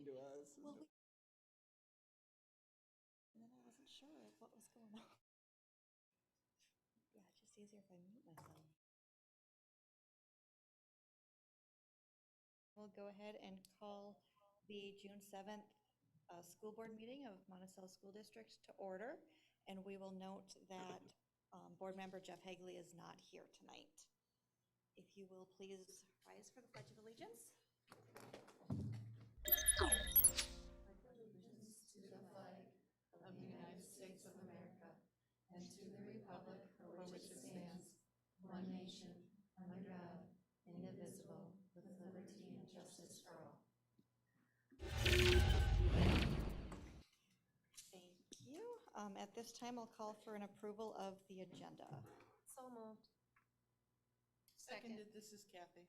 To us. Well, and then I wasn't sure what was going on. Yeah, it's just easier if I mute myself. We'll go ahead and call the June 7th school board meeting of Monticello School District to order. And we will note that board member Jeff Hagley is not here tonight. If you will please rise for the Pledge of Allegiance. Allegiance to the flag of the United States of America and to the republic for which it stands, one nation, under God, indivisible, with liberty and justice for all. Thank you. At this time, I'll call for an approval of the agenda. So moved. Seconded, this is Kathy.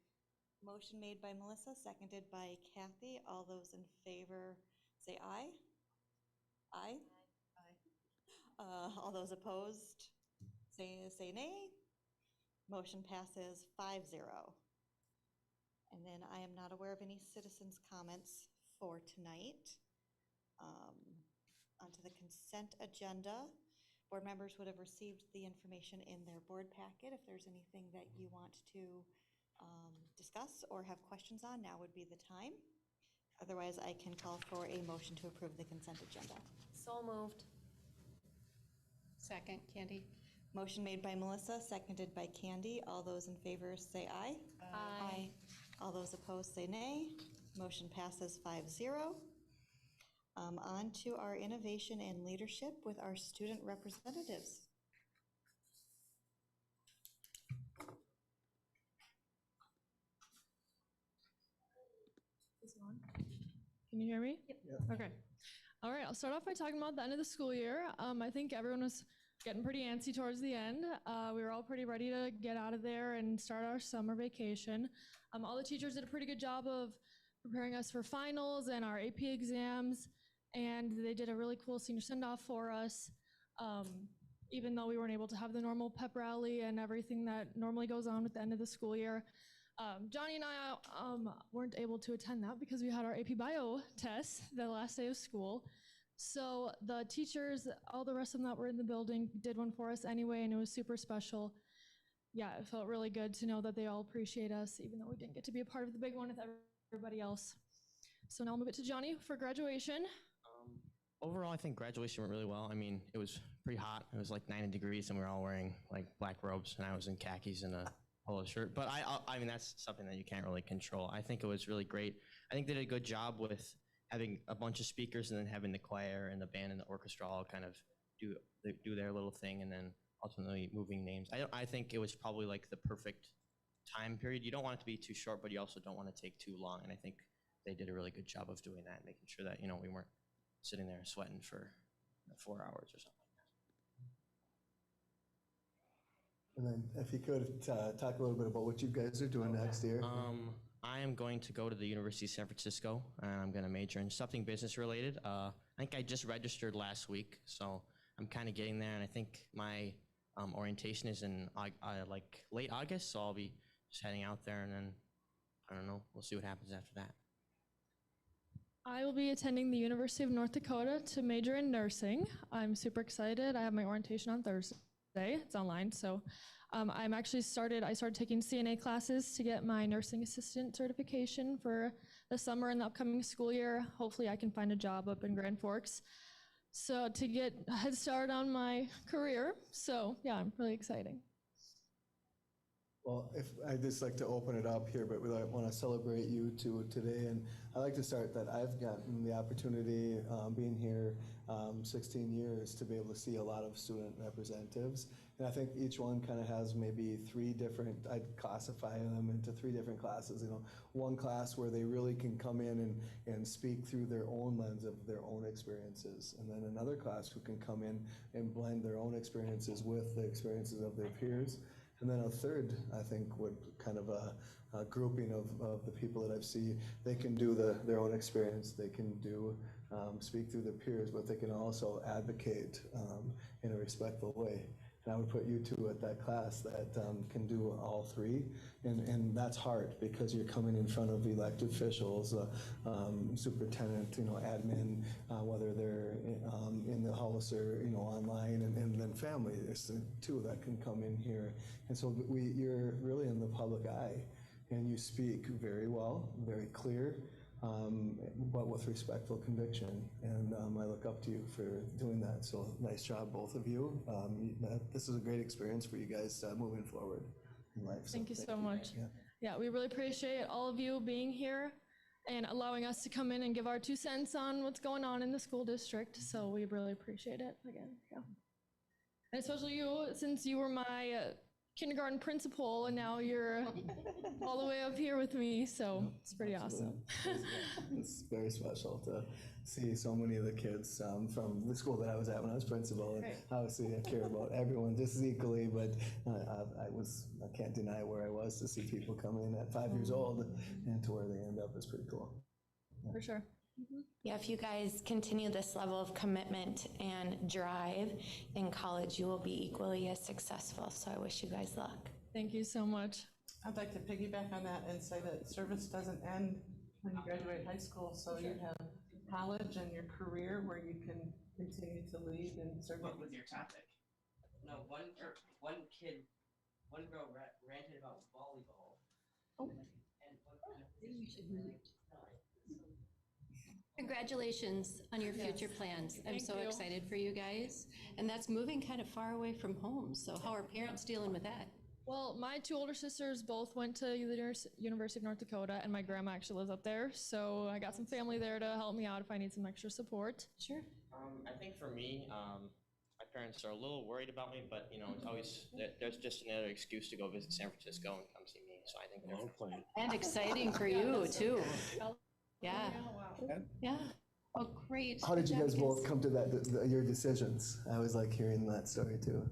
Motion made by Melissa, seconded by Kathy. All those in favor say aye. Aye. Aye. All those opposed say nay. Motion passes 5-0. And then I am not aware of any citizens' comments for tonight. Onto the consent agenda. Board members would have received the information in their board packet. If there's anything that you want to discuss or have questions on, now would be the time. Otherwise, I can call for a motion to approve the consent agenda. So moved. Second, Candy. Motion made by Melissa, seconded by Candy. All those in favor say aye. Aye. All those opposed say nay. Motion passes 5-0. On to our innovation and leadership with our student representatives. Is it on? Can you hear me? Yep. Yeah. Okay. All right, I'll start off by talking about the end of the school year. I think everyone was getting pretty antsy towards the end. We were all pretty ready to get out of there and start our summer vacation. All the teachers did a pretty good job of preparing us for finals and our AP exams, and they did a really cool senior send-off for us. Even though we weren't able to have the normal pep rally and everything that normally goes on at the end of the school year. Johnny and I weren't able to attend that because we had our AP Bio test the last day of school. So the teachers, all the rest of them that were in the building did one for us anyway, and it was super special. Yeah, it felt really good to know that they all appreciate us, even though we didn't get to be a part of the big one with everybody else. So now I'll move it to Johnny for graduation. Overall, I think graduation went really well. I mean, it was pretty hot. It was like 90 degrees, and we were all wearing like black robes, and I was in khakis and a polo shirt. But I mean, that's something that you can't really control. I think it was really great. I think they did a good job with having a bunch of speakers and then having the choir and the band and the orchestra all kind of do their little thing, and then ultimately moving names. I think it was probably like the perfect time period. You don't want it to be too short, but you also don't want to take too long. And I think they did a really good job of doing that, making sure that, you know, we weren't sitting there sweating for 4 hours or something like that. And then if you could talk a little bit about what you guys are doing next year. I am going to go to the University of San Francisco, and I'm going to major in something business related. I think I just registered last week, so I'm kind of getting there, and I think my orientation is in like late August, so I'll be just heading out there, and then, I don't know, we'll see what happens after that. I will be attending the University of North Dakota to major in nursing. I'm super excited. I have my orientation on Thursday. It's online, so I started taking CNA classes to get my nursing assistant certification for the summer and the upcoming school year. Hopefully I can find a job up in Grand Forks, so to get a head start on my career. So yeah, I'm really excited. Well, I'd just like to open it up here, but we want to celebrate you two today. And I'd like to start that I've gotten the opportunity, being here 16 years, to be able to see a lot of student representatives. And I think each one kind of has maybe I'd classify them into 3 different classes. You know, one class where they really can come in and speak through their own lens of their own experiences. And then another class who can come in and blend their own experiences with the experiences of their peers. And then a third, I think, would kind of a grouping of the people that I've seen. They can do their own experience. They can speak through their peers, but they can also advocate in a respectful way. And I would put you two at that class that can do all three. And that's hard because you're coming in front of elected officials, superintendent, admin, whether they're in the house or, online, and then family. There's the two that can come in here. And so you're really in the public eye, and you speak very well, very clear, but with respectful conviction. And I look up to you for doing that. So nice job, both of you. This is a great experience for you guys moving forward in life. So Thank you so much. Yeah. Yeah, we really appreciate all of you being here and allowing us to come in and give our 2 cents on what's going on in the school district. So we really appreciate it again. Yeah. And especially you, since you were my kindergarten principal and now you're all the way up here with me. So it's pretty awesome. It's very special to see so many of the kids from the school that I was at when I was principal. And obviously I care about everyone just as equally, but I can't deny where I was to see people come in at 5 years old and to where they end up is pretty cool. For sure. Yeah, if you guys continue this level of commitment and drive in college, you will be equally as successful. So I wish you guys luck. Thank you so much. I'd like to piggyback on that and say that service doesn't end when you graduate high school, so you have college and your career where you can continue to lead and serve. What was your topic? No, one girl ranted about volleyball. Oh. Congratulations on your future plans. I'm Thank so you. excited for you guys. And that's moving kind of far away from home. So how are parents dealing with that? Well, my 2 older sisters both went to the University of North Dakota, and my grandma actually lives up there. So I got some family there to help me out if I need some extra support. Sure. I think for me, my parents are a little worried about me, but it's always, there's just another excuse to go visit San Francisco and come see me. So I think they're And exciting for you too. Yeah. Yeah. Oh, great. How did you guys both Congratulations. come to your decisions? I always like hearing that story too.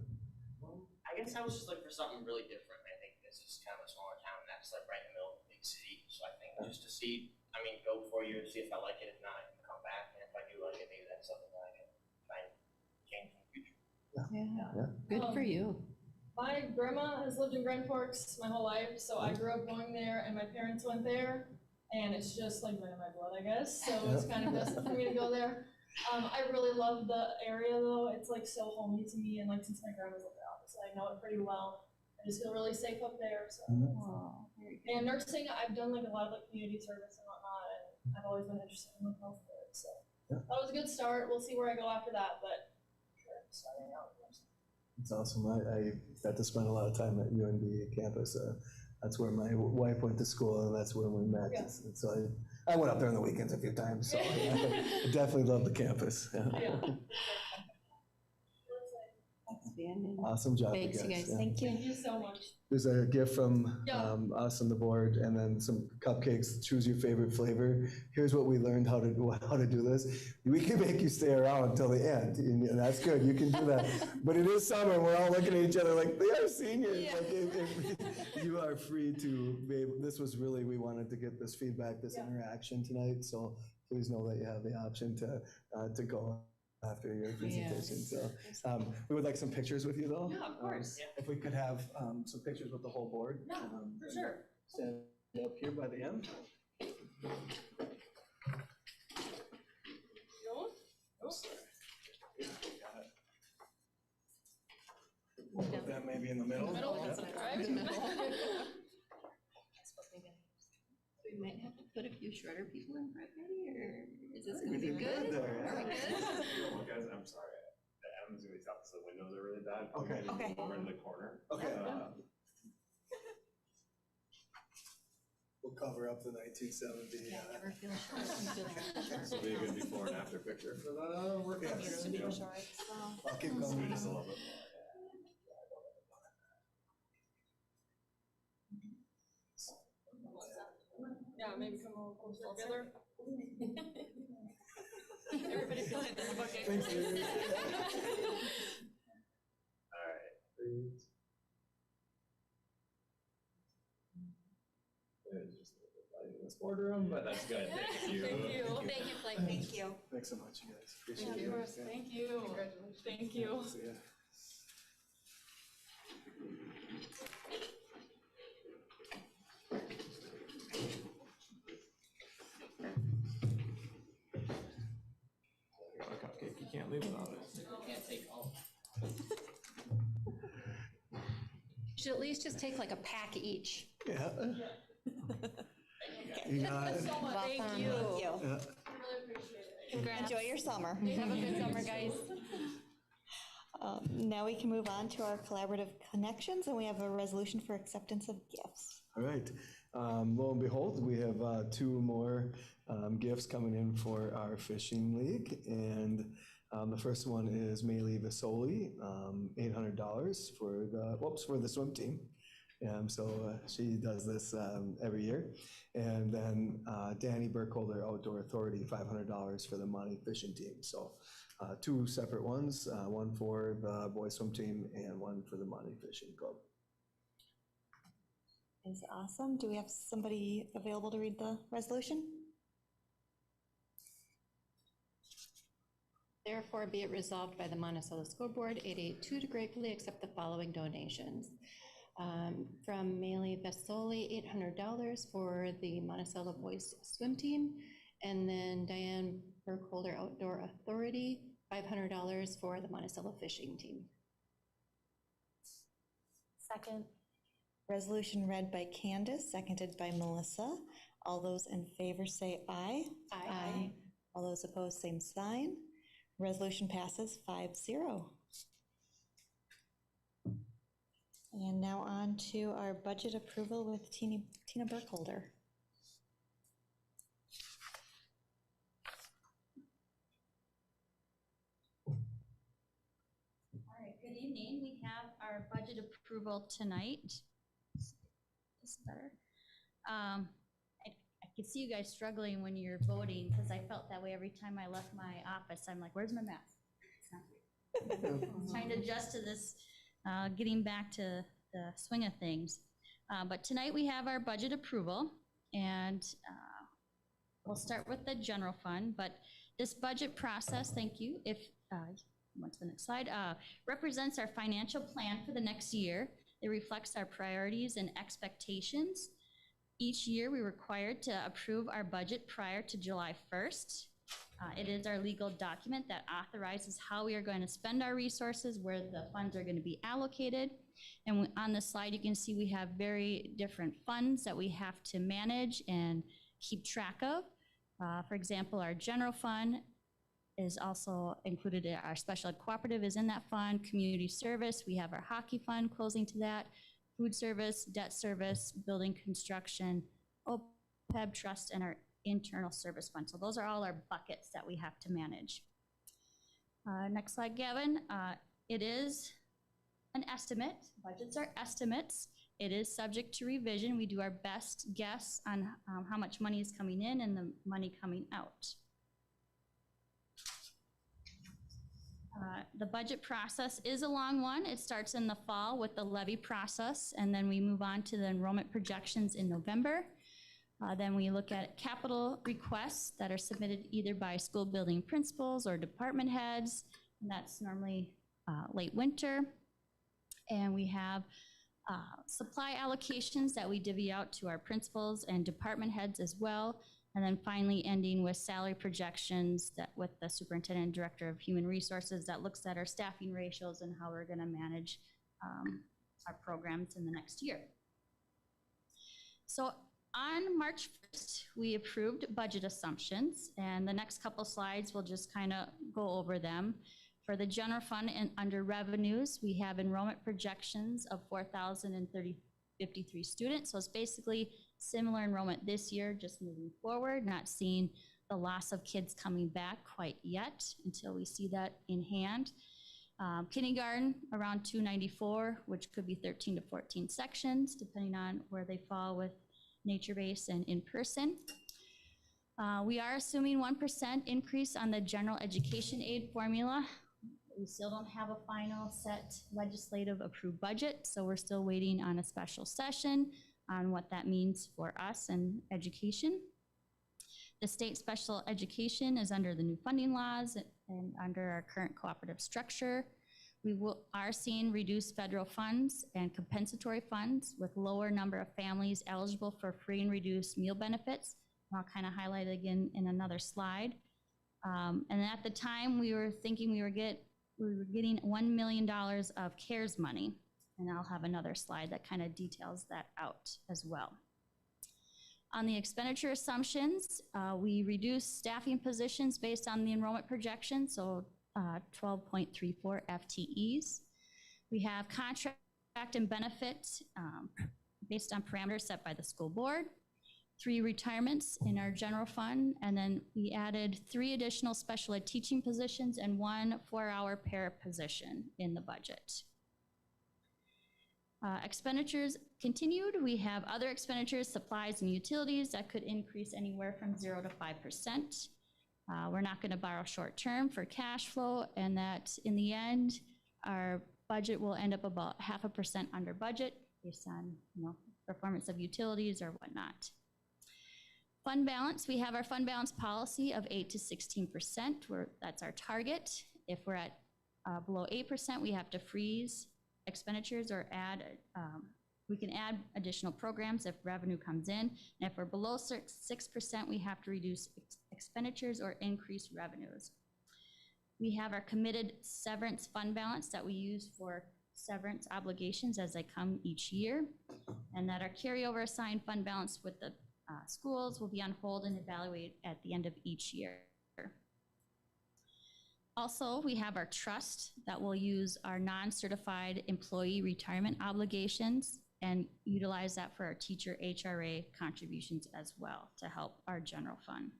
I guess I was just looking for something really different. I think this is kind of a smaller town that's like right in the middle of a big city. So I think just to see, go 4 years, see if I like it. If not, I can come back. And if I do like it, maybe that's something that I can try and change in the future. Yeah. Good for you. My grandma has lived in Grand Forks my whole life, so I grew up going there, and my parents went there, and it's just like right in my blood, I guess. So it's kind of best for me to go there. I really love the area though. It's like so homey to me, and like since my grandma's lived there, obviously I know it pretty well. I just feel really safe up there. So. Oh, very good. And nursing, I've done like a lot of like community service and whatnot, and I've always been interested in like healthcare. So that was a good start. We'll see where I go after that, but sure, starting out. It's awesome. I got to spend a lot of time at UNB campus. That's where my wife went to school, and that's where we met. Yeah. And so I went up there on the weekends a few times. So I definitely love the campus. Yeah. Yeah. Outstanding. Awesome job, Thanks, you guys. Yeah. Thank you. Thank you so much. There's a gift from Yeah. us and the board, and then some cupcakes. Choose your favorite flavor. Here's what we learned how to do this. We can make you stay around until the end, and that's good. You can do that. But it is summer. We're all looking at each other like they are seniors. Yeah. Like if you are free to be able. This was really, we wanted to get this feedback, this interaction tonight. So please know that you have the option to go after your presentation. So we would like some pictures with you though. Yeah, of course. If we could have some pictures with the whole board. Yeah, for sure. Stand up here by the end. We'll put that maybe in the middle. Middle, Yeah. that's all right. We might have to put a few shorter people in front maybe, or is this We gonna be did good? good there, Are we yeah. good? Well, guys, I'm sorry. The M's gonna be tough, so the windows are really bad. Okay. Okay. Over in the corner. Okay. We'll cover up the 1970. Yeah, never feel short until they're This will be a good before and after picture for the workout. I'll keep Let's do going. just a little bit more. Yeah, maybe come a little closer together. Everybody feels like they're in a bucket. Thanks, David. All right. Please. There's just a little bit light in this boardroom, but that's good. Thank you. Thank you. Thank you, Blake. Thank you. Thanks so much, you guys. Appreciate Thank it. you. Yeah. Thank you. Thank you. See ya. leave without it. Can't take all. Should at least just take like a pack each. Yeah. You got it. Thank you. Yeah. Enjoy your summer. Have a good summer, guys. Now we can move on to our collaborative connections, and we have a resolution for acceptance of gifts. All right. Lo and behold, we have two more gifts coming in for our fishing league. And the first one is Maylee Vasoli, $800 for the swim team. So she does this every year. And then Danny Burkholder, Outdoor Authority, $500 for the Monty fishing team. So two separate ones, one for the boys swim team and one for the Monty fishing club. Is awesome. Do we have somebody available to read the resolution? Therefore, be it resolved by the Monticello School Board, 882, to gratefully accept the following donations. From Maylee Vesoli, $800 for the Monticello Boys Swim Team, and then Diane Burkholder Outdoor Authority, $500 for the Monticello Fishing Team. Second. Resolution read by Candace, seconded by Melissa. All those in favor say aye. Aye. All those opposed, same sign. Resolution passes 5-0. And now on to our budget approval with Tina Burkholder. All right, good evening. We have our budget approval tonight. This better. I could see you guys struggling when you're voting because I felt that way every time I left my office. I'm like, where's my mask? It's not here. Trying to adjust to this, getting back to the swing of things. But tonight we have our budget approval, and we'll start with the general fund. But this budget process, thank you, if, went to the next slide, represents our financial plan for the next year. It reflects our priorities and expectations. Each year, we're required to approve our budget prior to July 1st. It is our legal document that authorizes how we are going to spend our resources, where the funds are going to be allocated. And on the slide, you can see we have very different funds that we have to manage and keep track of. For example, our general fund is also included. Our special ed cooperative is in that fund. Community service, we have our hockey fund closing to that. Food service, debt service, building construction, OPEB trust, and our internal service fund. So those are all our buckets that we have to manage. Next slide, Gavin. It is an estimate. Budgets are estimates. It is subject to revision. We do our best guess on how much money is coming in and the money coming out. The budget process is a long one. It starts in the fall with the levy process, and then we move on to the enrollment projections in November. Then we look at capital requests that are submitted either by school building principals or department heads, and that's normally late winter. And we have supply allocations that we divvy out to our principals and department heads as well. And then finally ending with salary projections that with the superintendent and director of human resources that looks at our staffing ratios and how we're gonna manage our programs in the next year. So on March 1st, we approved budget assumptions, and the next couple slides will just kind of go over them. For the general fund and under revenues, we have enrollment projections of 4,053 students. So it's basically similar enrollment this year, just moving forward, not seeing the loss of kids coming back quite yet until we see that in hand. Kindergarten around 294, which could be 13 to 14 sections, depending on where they fall with nature-based and in-person. We are assuming 1% increase on the general education aid formula. We still don't have a final set legislative approved budget, so we're still waiting on a special session on what that means for us and education. The state special education is under the new funding laws and under our current cooperative structure. We are seeing reduced federal funds and compensatory funds with lower number of families eligible for free and reduced meal benefits. I'll kind of highlight it again in another slide. And at the time, we were thinking we were getting $1 million of CARES money. And I'll have another slide that kind of details that out as well. On the expenditure assumptions, we reduced staffing positions based on the enrollment projection, so 12.34 FTEs. We have contract and benefit based on parameters set by the school board, 3 retirements in our general fund, and then we added 3 additional special ed teaching positions and 1 4-hour para position in the budget. Expenditures continued. We have other expenditures, supplies and utilities that could increase anywhere from 0 to 5%. We're not going to borrow short term for cash flow, and that in the end, our budget will end up about 0.5% under budget based on performance of utilities or whatnot. Fund balance, we have our fund balance policy of 8 to 16%. That's our target. If we're at below 8%, we have to freeze expenditures or add, we can add additional programs if revenue comes in. And if we're below 6%, we have to reduce expenditures or increase revenues. We have our committed severance fund balance that we use for severance obligations as they come each year, and that our carryover assigned fund balance with the schools will be on hold and evaluated at the end of each year. Also, we have our trust that will use our non-certified employee retirement obligations and utilize that for our teacher HRA contributions as well to help our general fund.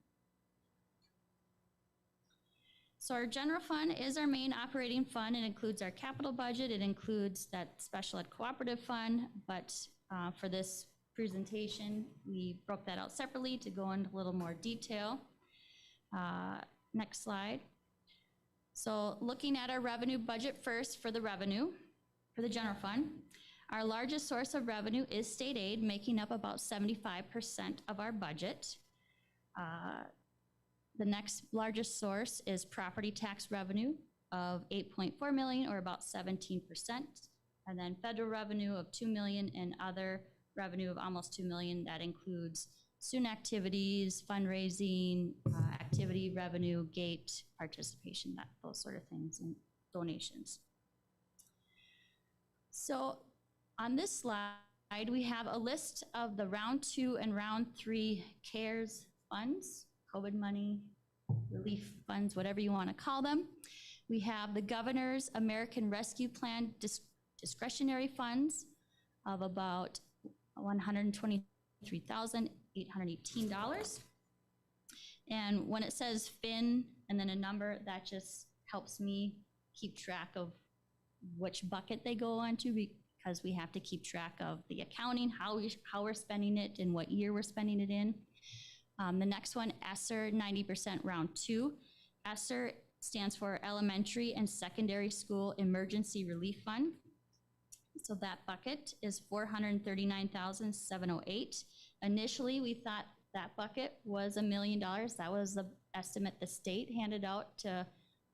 So our general fund is our main operating fund. It includes our capital budget. It includes that special ed cooperative fund, but for this presentation, we broke that out separately to go into a little more detail. Next slide. So looking at our revenue budget first for the revenue, for the general fund, our largest source of revenue is state aid, making up about 75% of our budget. The next largest source is property tax revenue of $8.4 million, or about 17%, and then federal revenue of $2 million and other revenue of almost $2 million. That includes student activities, fundraising, activity revenue, gate participation, those sort of things, and donations. So on this slide, we have a list of the round 2 and round 3 CARES funds, COVID money, relief funds, whatever you want to call them. We have the Governor's American Rescue Plan discretionary funds of about $123,818. And when it says FIN and then a number, that just helps me keep track of which bucket they go onto, because we have to keep track of the accounting, how we're spending it and what year we're spending it in. The next one, ESSER 90% round 2. ESSER stands for Elementary and Secondary School Emergency Relief Fund. So that bucket is $439,708. Initially, we thought that bucket was $1 million. That was the estimate the state handed out to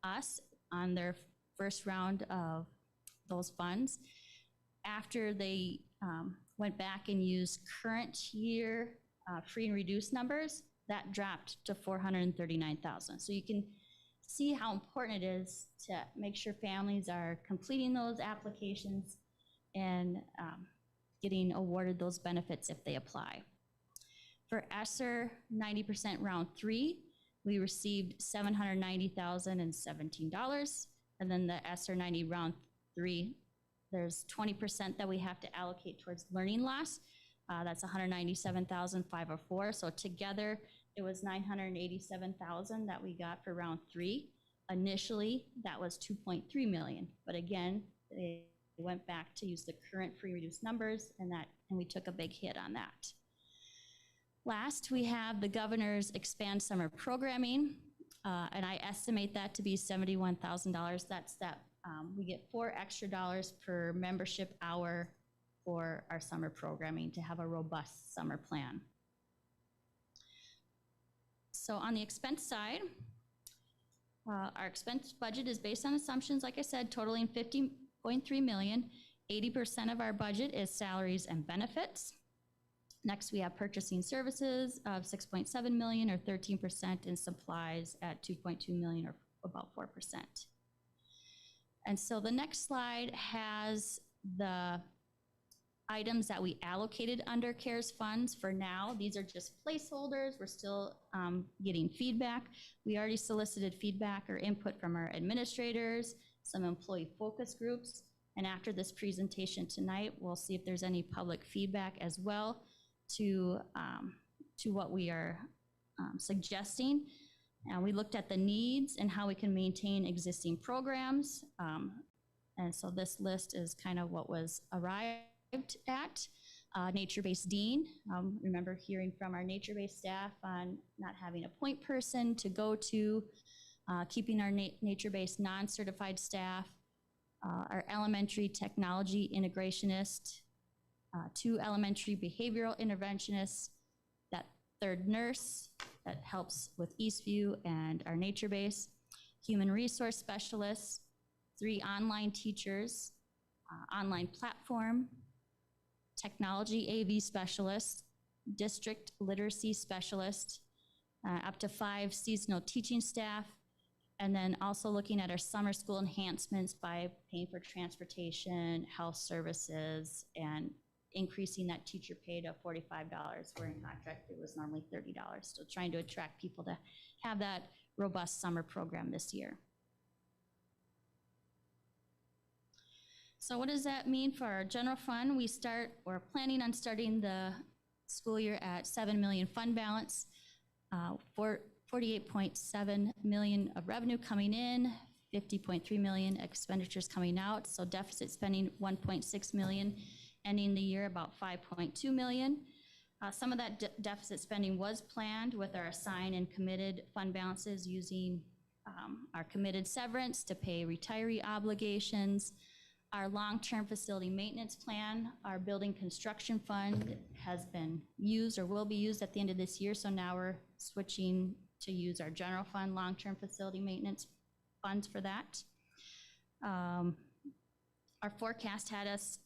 us on their first round of those funds. After they went back and used current year free and reduced numbers, that dropped to $439,000. So you can see how important it is to make sure families are completing those applications and getting awarded those benefits if they apply. For ESSER 90% round 3, we received $790,017. And then the ESSER 90 round 3, there's 20% that we have to allocate towards learning loss. That's $197,504. So together, it was $987,000 that we got for round 3. Initially, that was $2.3 million. But again, they went back to use the current free reduced numbers, and we took a big hit on that. Last, we have the Governor's Expand Summer Programming, and I estimate that to be $71,000. That's that we get $4 extra per membership hour for our summer programming to have a robust summer plan. So on the expense side, our expense budget is based on assumptions, like I said, totaling $50.3 million. 80% of our budget is salaries and benefits. Next, we have purchasing services of 6.7 million or 13%, and supplies at 2.2 million or about 4%. And so the next slide has the items that we allocated under CARES funds for now. These are just placeholders. We're still getting feedback. We already solicited feedback or input from our administrators, some employee focus groups, and after this presentation tonight, we'll see if there's any public feedback as well to what we are suggesting. And we looked at the needs and how we can maintain existing programs. And so this list is kind of what was arrived at. Nature-based dean, remember hearing from our nature-based staff on not having a point person to go to, keeping our nature-based non-certified staff, our elementary technology integrationist, 2 elementary behavioral interventionists, that 3rd nurse that helps with Eastview and our nature base, human resource specialists, 3 online teachers, online platform, technology AV specialists, district literacy specialist, up to 5 seasonal teaching staff, and then also looking at our summer school enhancements by paying for transportation, health services, and increasing that teacher pay to $45. We're in contract, it was normally $30. So trying to attract people to have that robust summer program this year. So what does that mean for our general fund? We're planning on starting the school year at 7 million fund balance, 48.7 million of revenue coming in, 50.3 million expenditures coming out. So deficit spending 1.6 million, ending the year about 5.2 million. Some of that deficit spending was planned with our assigned and committed fund balances, using our committed severance to pay retiree obligations. Our long-term facility maintenance plan, our building construction fund has been used or will be used at the end of this year. So now we're switching to use our general fund long-term facility maintenance funds for that. Our forecast had us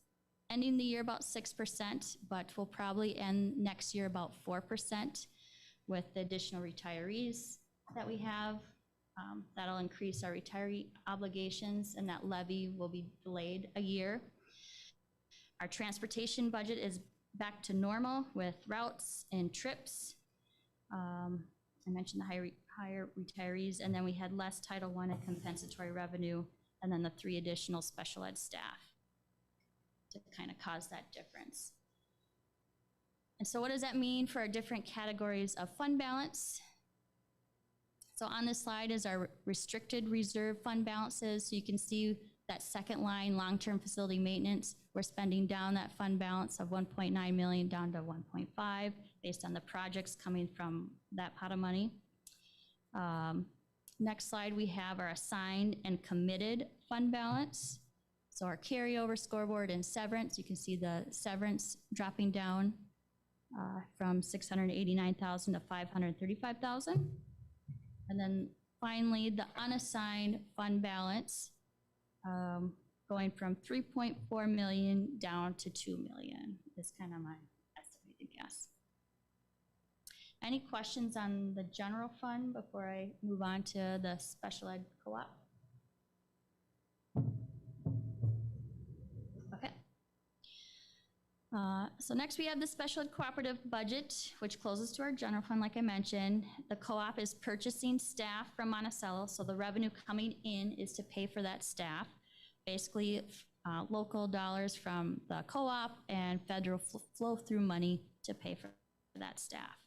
ending the year about 6%, but we'll probably end next year about 4% with the additional retirees that we have. That'll increase our retiree obligations, and that levy will be delayed a year. Our transportation budget is back to normal with routes and trips. I mentioned the higher retirees, and then we had less Title I and compensatory revenue, and then the 3 additional special ed staff to kind of cause that difference. And so what does that mean for our different categories of fund balance? So on this slide is our restricted reserve fund balances. So you can see that second line, long-term facility maintenance, we're spending down that fund balance of 1.9 million down to 1.5 based on the projects coming from that pot of money. Next slide, we have our assigned and committed fund balance. So our carryover, scoreboard, and severance, you can see the severance dropping down from 689,000 to 535,000. And then finally, the unassigned fund balance going from 3.4 million down to 2 million is kind of my estimated guess. Any questions on the general fund before I move on to the special ed co-op? Okay. So next we have the special ed cooperative budget, which closes to our general fund, like I mentioned. The co-op is purchasing staff from Monticello, so the revenue coming in is to pay for that staff. Basically, local dollars from the co-op and federal flow-through money to pay for that staff.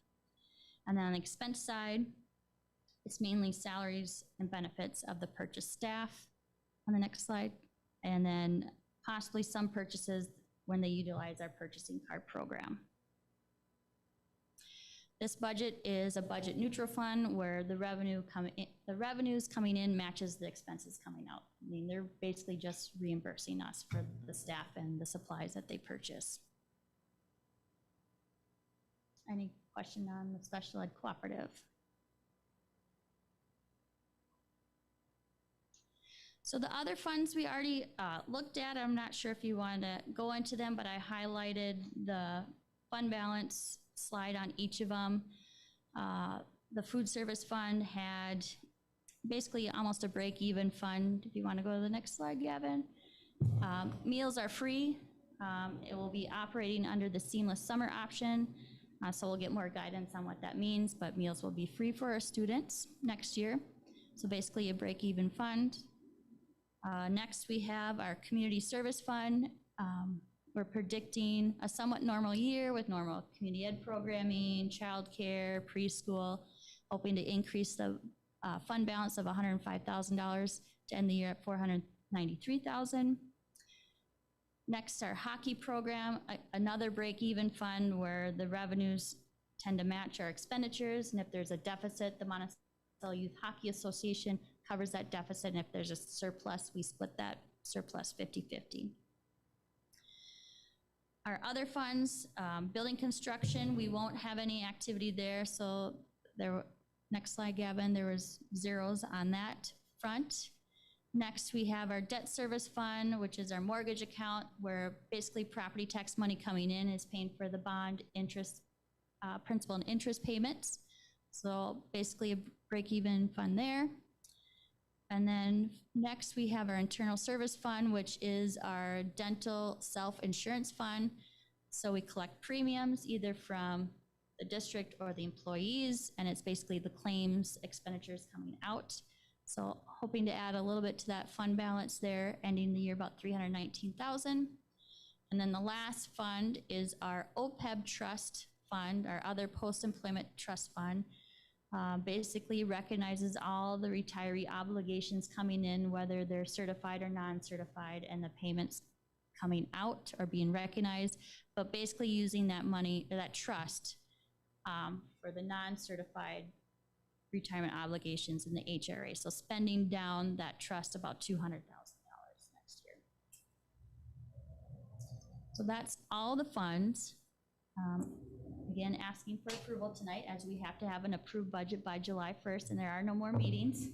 And then on the expense side, it's mainly salaries and benefits of the purchased staff on the next slide, and then possibly some purchases when they utilize our purchasing card program. This budget is a budget neutral fund where the revenues coming in matches the expenses coming out. I mean, they're basically just reimbursing us for the staff and the supplies that they purchase. Any question on the special ed cooperative? So the other funds we already looked at, I'm not sure if you want to go into them, but I highlighted the fund balance slide on each of them. The food service fund had basically almost a break-even fund. If you want to go to the next slide, Gavin. Meals are free. It will be operating under the seamless summer option. So we'll get more guidance on what that means, but meals will be free for our students next year. So basically a break-even fund. Next, we have our community service fund. We're predicting a somewhat normal year with normal community ed programming, childcare, preschool, hoping to increase the fund balance of $105,000 to end the year at $493,000. Next, our hockey program, another break-even fund where the revenues tend to match our expenditures, and if there's a deficit, the Monticello Youth Hockey Association covers that deficit, and if there's a surplus, we split that surplus 50-50. Our other funds, building construction, we won't have any activity there, so there, next slide, Gavin, there was zeros on that front. Next, we have our debt service fund, which is our mortgage account, where basically property tax money coming in is paying for the bond interest, principal and interest payments. So basically a break-even fund there. And then next we have our internal service fund, which is our dental self-insurance fund. So we collect premiums either from the district or the employees, and it's basically the claims expenditures coming out. So hoping to add a little bit to that fund balance there, ending the year about $319,000. And then the last fund is our OPEB trust fund, our other post-employment trust fund. Basically recognizes all the retiree obligations coming in, whether they're certified or non-certified, and the payments coming out are being recognized, but basically using that money, that trust, for the non-certified retirement obligations in the HRA. So spending down that trust about $200,000 next year. So that's all the funds. Again, asking for approval tonight, as we have to have an approved budget by July 1st, and there are no more meetings.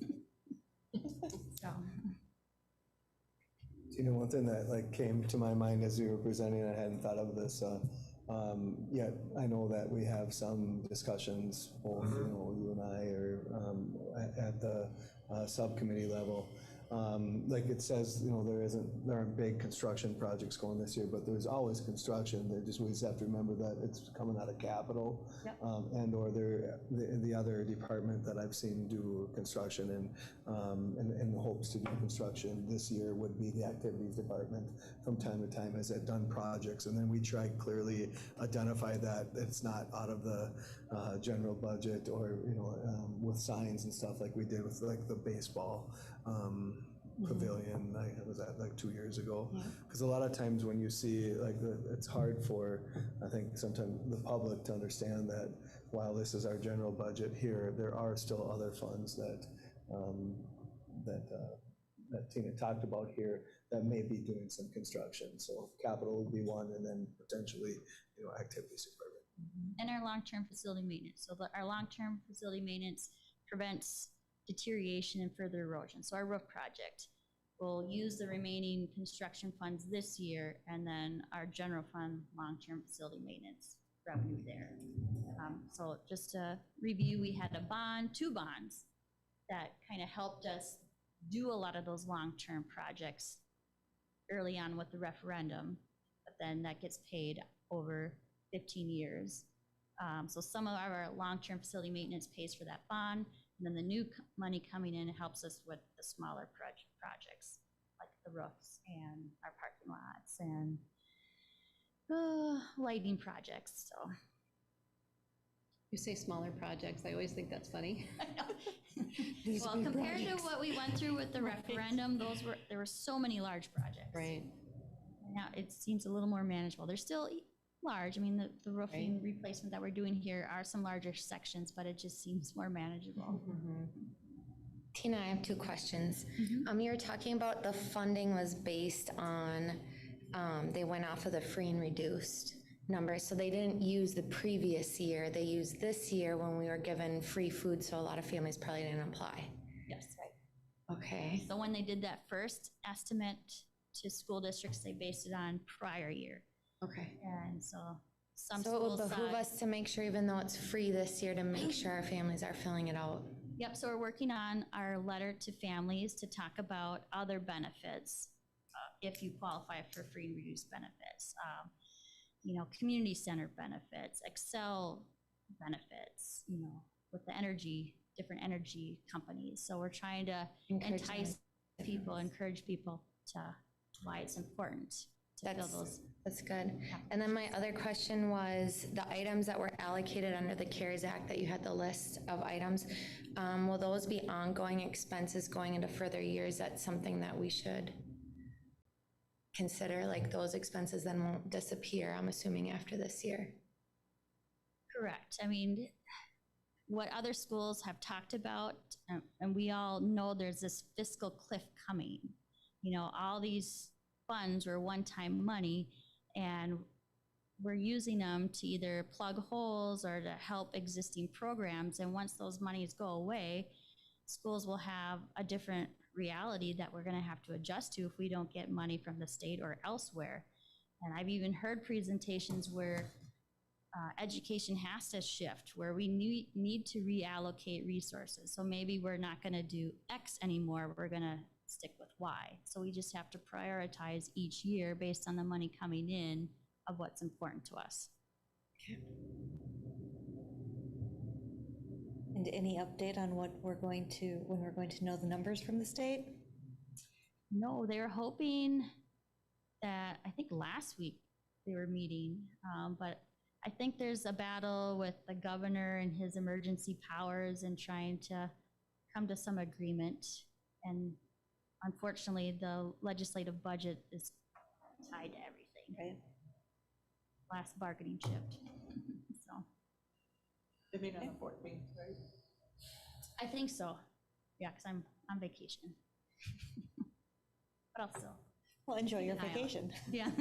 So. You know, one thing that like came to my mind as you were presenting, I hadn't thought of this yet. I know that we have some discussions, both you and I, or at the subcommittee level. Like it says, there aren't big construction projects going this year, but there's always construction. We just have to remember that it's coming out of capital. Yep. And or the other department that I've seen do construction and hopes to do construction this year would be the activities department. From time to time has done projects, and then we try clearly identify that it's not out of the general budget, or with signs and stuff like we did with like the baseball pavilion. Was that like 2 years ago? Because a lot of times when you see like it's hard for, I think, sometimes the public to understand that while this is our general budget here, there are still other funds that that Tina talked about here that may be doing some construction. So capital would be one, and then potentially activities department. And our long-term facility maintenance. So our long-term facility maintenance prevents deterioration and further erosion. So our roof project will use the remaining construction funds this year, and then our general fund long-term facility maintenance revenue there. So just to review, we had two bonds that kind of helped us do a lot of those long-term projects early on with the referendum, but then that gets paid over 15 years. So some of our long-term facility maintenance pays for that bond, and then the new money coming in helps us with the smaller projects, like the roofs and our parking lots and lighting projects, so. You say smaller projects, I always think that's funny. Well, compared to what we went through with the referendum, there were so many large projects. Right. Now it seems a little more manageable. They're still large. I mean, the roofing replacement that we're doing here are some larger sections, but it just seems more manageable. Tina, I have 2 questions. You were talking about the funding was based on, they went off of the free and reduced numbers, so they didn't use the previous year. They used this year when we were given free food, so a lot of families probably didn't apply. Yes. Okay. So when they did that first estimate to school districts, they based it on prior year. Okay. And so some So it would schools behoove saw. us to make sure, even though it's free this year, to make sure our families are filling it out. Yep, so we're working on our letter to families to talk about other benefits, if you qualify for free and reduced benefits. You know, community center benefits, Excel benefits, you know, with the energy, different energy companies. So we're trying to Encourage entice them. people, encourage people to why it's important to fill That's, those. that's good. And then my other question was, the items that were allocated under the CARES Act, that you had the list of items, will those be ongoing expenses going into further years? That's something that we should consider, like those expenses then won't disappear, I'm assuming, after this year. Correct. I mean, what other schools have talked about, and we all know there's this fiscal cliff coming. You know, all these funds were one-time money, and we're using them to either plug holes or to help existing programs. And once those monies go away, schools will have a different reality that we're going to have to adjust to if we don't get money from the state or elsewhere. And I've even heard presentations where education has to shift, where we need to reallocate resources. So maybe we're not going to do X anymore, we're going to stick with Y. So we just have to prioritize each year based on the money coming in of what's important to us. And any update on what we're going to, when we're going to know the numbers from the state? No, they were hoping that, I think last week they were meeting, but I think there's a battle with the governor and his emergency powers and trying to come to some agreement. And unfortunately, the legislative budget is tied to everything. Right. Last bargaining chip. So They meet on the 14th, right? I think so. Yeah, because I'm on vacation. But I'll still. Well, enjoy your Keep an eye out. vacation. Yeah.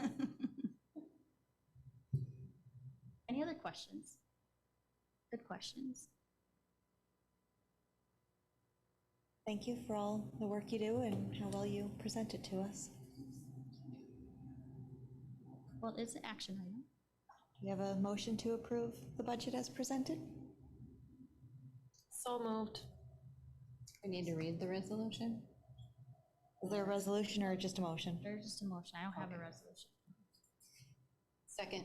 Any other questions? Good questions. Thank you for all the work you do and how well you present it to us. Well, it's an action item. Do you have a motion to approve the budget as presented? So moved. We need to read the resolution? Is there a resolution or just a motion? There's just a motion. I don't have a resolution. Second.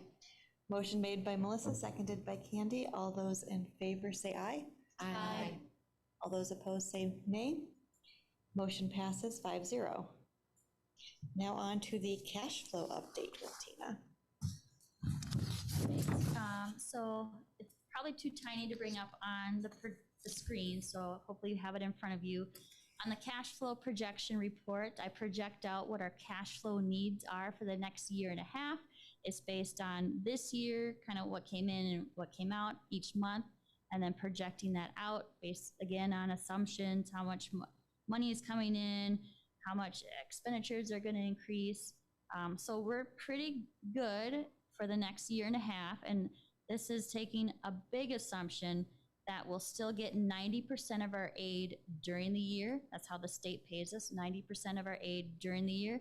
Motion made by Melissa, seconded by Candy. All those in favor say aye. Aye. All those opposed say nay. Motion passes 5-0. Now on to the cash flow update with Tina. So it's probably too tiny to bring up on the screen, so hopefully you have it in front of you. On the cash flow projection report, I project out what our cash flow needs are for the next year and a half. It's based on this year, kind of what came in and what came out each month, and then projecting that out based, again, on assumptions, how much money is coming in, how much expenditures are going to increase. So we're pretty good for the next year and a half, and this is taking a big assumption that we'll still get 90% of our aid during the year. That's how the state pays us, 90% of our aid during the year.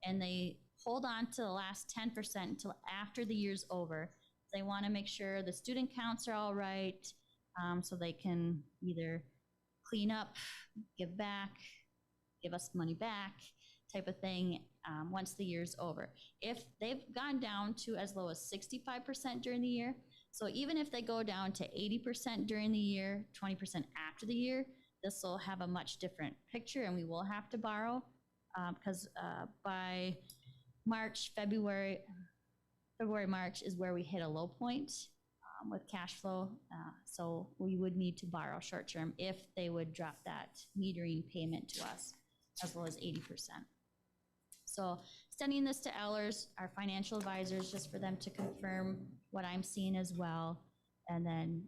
And they hold on to the last 10% until after the year's over. They want to make sure the student counts are all right, so they can either clean up, give back, give us money back, type of thing, once the year's over. If they've gone down to as low as 65% during the year, so even if they go down to 80% during the year, 20% after the year, this will have a much different picture, and we will have to borrow, because by March, February, March is where we hit a low point with cash flow. So we would need to borrow short term if they would drop that metering payment to us as low as 80%. So sending this to Ellers, our financial advisors, just for them to confirm what I'm seeing as well. And then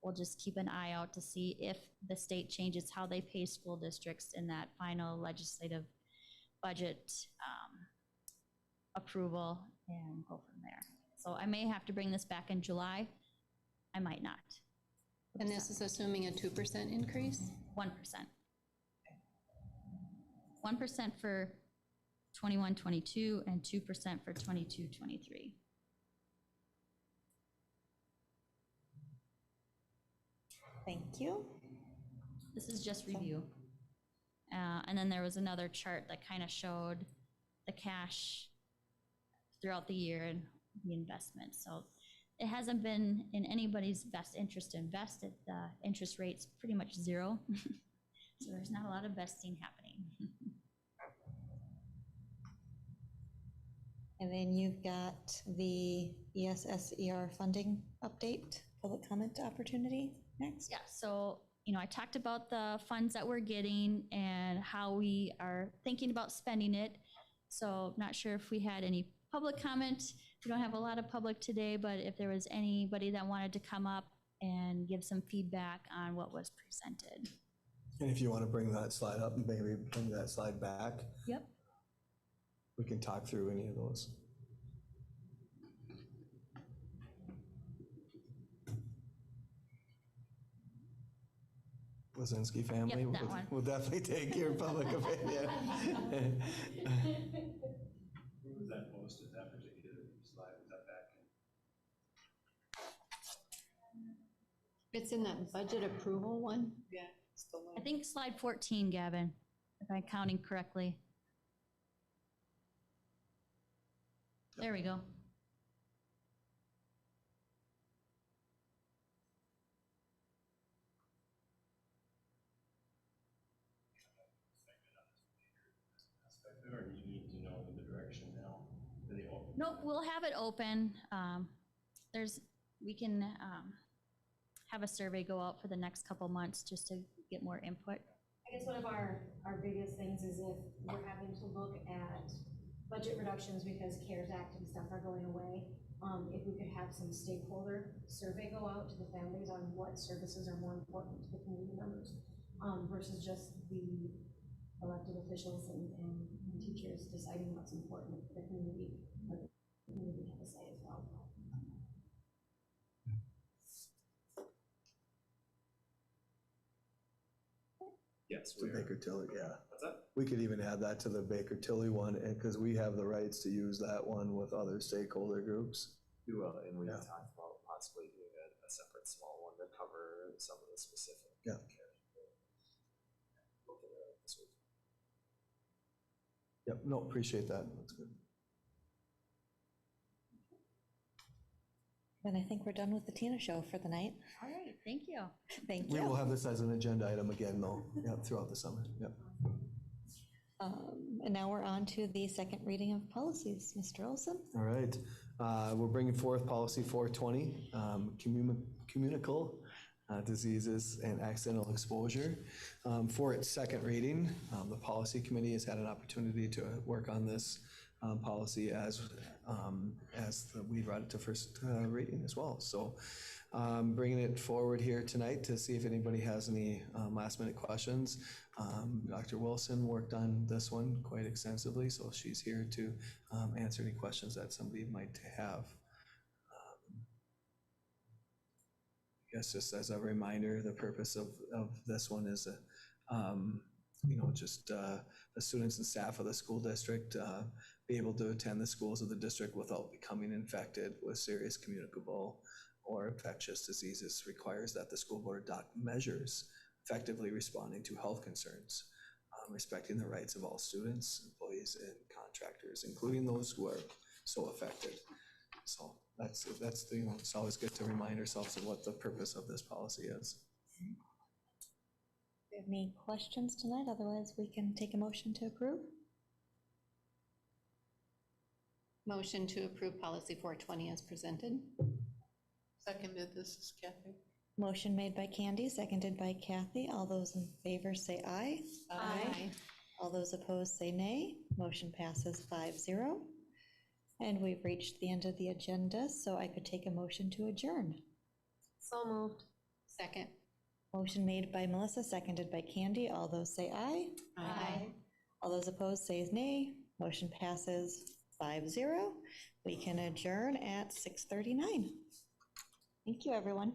we'll just keep an eye out to see if the state changes how they pay school districts in that final legislative budget approval, and go from there. So I may have to bring this back in July. I might not. And this is assuming a 2% increase? 1%. 1% for 21-22 and 2% for 22-23. you. This is just review. And then there was another chart that kind of showed the cash throughout the year and the investment. So it hasn't been in anybody's best interest to invest it. The interest rate's pretty much zero. So there's not a lot of vesting happening. And then you've got the ESSER funding update, public comment opportunity next. Yeah, so, I talked about the funds that we're getting and how we are thinking about spending it. So not sure if we had any public comment. We don't have a lot of public today, but if there was anybody that wanted to come up and give some feedback on what was presented. And if you want to bring that slide up and maybe bring that slide back, Yep. we can talk through any of those. Lazinski family. Yep, that one. We'll definitely take your public opinion. Where was that posted, that particular slide, was that back in? It's in that budget approval one? Yeah. It's the I link. think slide 14, Gavin, if I'm counting correctly. There we go. Aspect there, or do you need to know the direction now? Do they open? Nope, we'll have it open. We can have a survey go out for the next couple months just to get more input. I guess one of our biggest things is if we're having to look at budget reductions because CARES Act and stuff are going away, if we could have some stakeholder survey go out to the families on what services are more important to the community members, versus just the elected officials and teachers deciding what's important for the community, but the community have a say as well. Yes, To we are. Baker Tilly, yeah. What's that? We could even add that to the Baker Tilly one, because we have the rights to use that one with other stakeholder groups. And we Yeah. talked about possibly doing a separate small one to cover some of the specific. Yeah. Look at it this week. Yep, no, appreciate that. That's good. Then I think we're done with the Tina show for the night. All right, thank you. Thank We will you. have this as an agenda item again, though, yep, throughout the summer, yep. And now we're on to the second reading of policies. Mr. Olson? All right, we're bringing forth policy 420, communicable diseases and accidental exposure. For its second reading, the policy committee has had an opportunity to work on this policy as we brought it to first reading as well. So bringing it forward here tonight to see if anybody has any last minute questions. Dr. Wilson worked on this one quite extensively, so she's here to answer any questions that somebody might have. I guess just as a reminder, the purpose of this one is, just the students and staff of the school district be able to attend the schools of the district without becoming infected with serious communicable or infectious diseases. Requires that the school board adopt measures effectively responding to health concerns, respecting the rights of all students, employees, and contractors, including those who are so affected. So that's it's always good to remind ourselves of what the purpose of this policy is. Do you have any questions tonight? Otherwise, we can take a motion to approve. Motion to approve policy 420 as presented. Seconded, this is Kathy. Motion made by Candy, seconded by Kathy. All those in favor say aye. All those opposed say nay. Motion passes 5-0. And we've reached the end of the agenda, so I could take a motion to adjourn. So moved. Second. Motion made by Melissa, seconded by Candy. All those say aye. All those opposed say nay. Motion passes 5-0. We can adjourn at 6:39. Thank you, everyone.